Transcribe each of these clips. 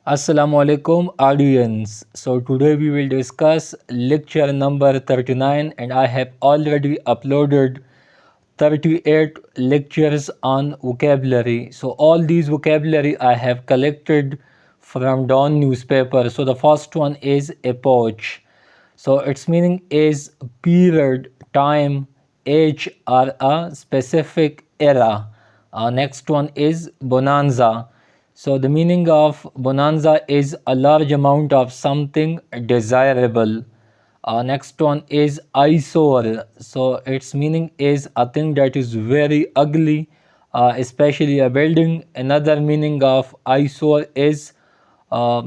Assalamu alaikum audience. So today we will discuss lecture number 39 and I have already uploaded 38 lectures on vocabulary. So all these vocabulary I have collected from Dawn newspaper. So the first one is epoch. So its meaning is period, time, age or a specific era. Next one is bonanza. So the meaning of bonanza is a large amount of something desirable. Next one is eyesore. So its meaning is a thing that is very ugly, especially a building. Another meaning of eyesore is uh,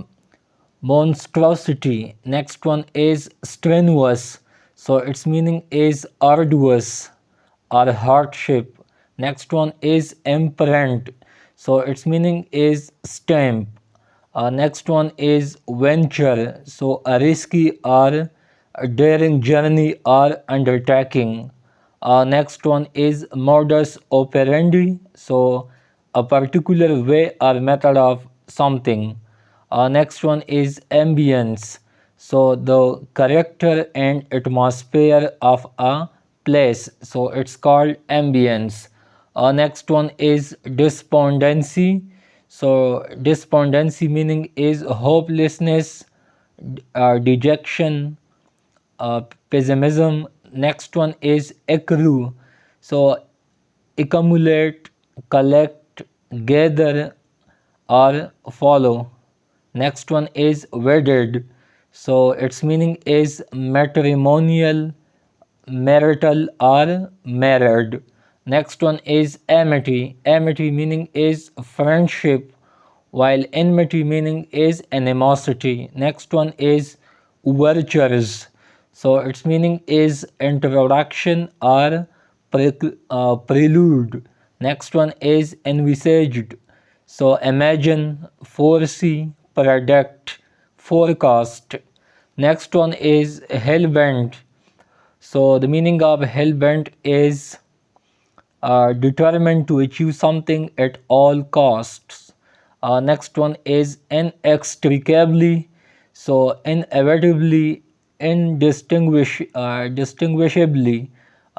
monstrosity. Next one is strenuous. So its meaning is arduous or hardship. Next one is imprint. So its meaning is stamp. Next one is venture. So a risky or a daring journey or undertaking. Next one is modus operandi. So a particular way or method of something. Next one is ambience. So the character and atmosphere of a place. So it's called ambience. Next one is despondency. So despondency meaning is hopelessness, dejection, pessimism. Next one is accrue. So accumulate, collect, gather, or follow. Next one is wedded. So its meaning is matrimonial, marital, or married. Next one is amity. Amity meaning is friendship, while enmity meaning is animosity. Next one is overtures. So its meaning is introduction or prelude. Next one is envisaged. So imagine, foresee, predict, forecast. Next one is hellbent. So the meaning of hellbent is determined to achieve something at all costs. Next one is inextricably. So inevitably, distinguishably.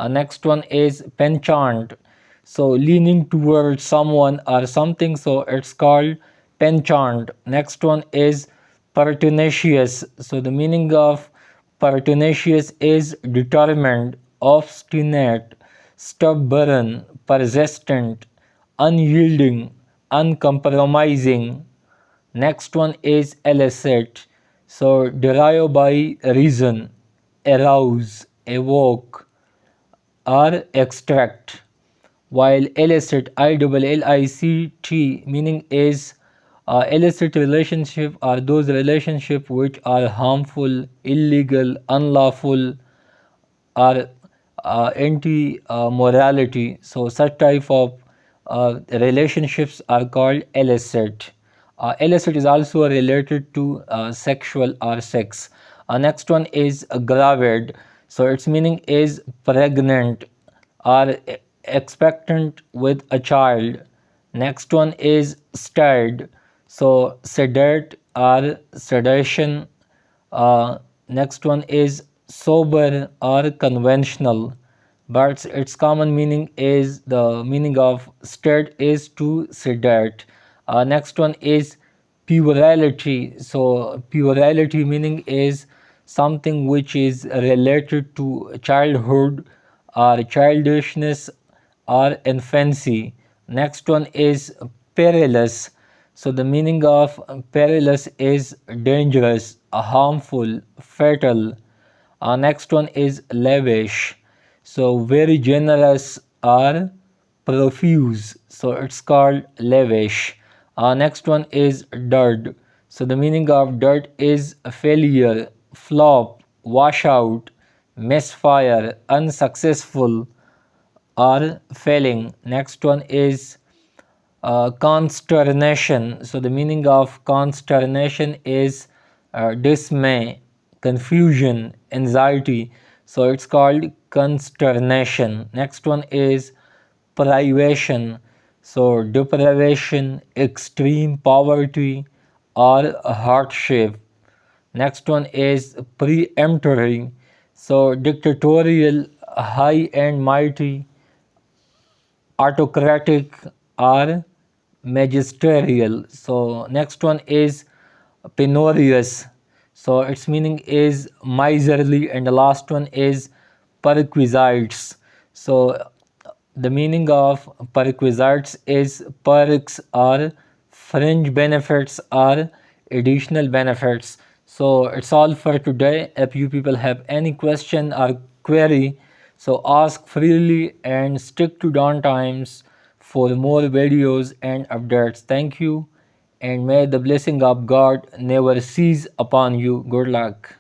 Next one is penchant. So leaning towards someone or something. So it's called penchant. Next one is pertinacious. So the meaning of pertinacious is determined, obstinate, stubborn, persistent, unyielding, uncompromising. Next one is elicit. So derive by reason, arouse, evoke, or extract. While illicit, ILLICT, meaning is illicit relationship are those relationships which are harmful, illegal, unlawful, or anti-morality. So such type of relationships are called illicit. Illicit is also related to sexual or sex. Next one is gravid. So its meaning is pregnant or expectant with a child. Next one is stirred. So sedate or sedation. Next one is sober or conventional, but its common meaning is the meaning of stirred is to sedate. Next one is puerility. So puerility meaning is something which is related to childhood or childishness or infancy. Next one is perilous. So the meaning of perilous is dangerous, harmful, fatal. Next one is lavish. So very generous or profuse. So it's called lavish. Next one is dirt. So the meaning of dirt is failure, flop, washout, misfire, unsuccessful, or failing. Next one is consternation. So the meaning of consternation is dismay, confusion, anxiety. So it's called consternation. Next one is privation. So deprivation, extreme poverty, or hardship. Next one is preemptory. So dictatorial, high and mighty, autocratic or magisterial. So next one is penurious. So its meaning is miserly, and the last one is perquisites. So the meaning of perquisites is perks or fringe benefits or additional benefits. So it's all for today. If you people have any question or query, so ask freely and stick to down times for more videos and updates. Thank you, and may the blessing of God never cease upon you. Good luck.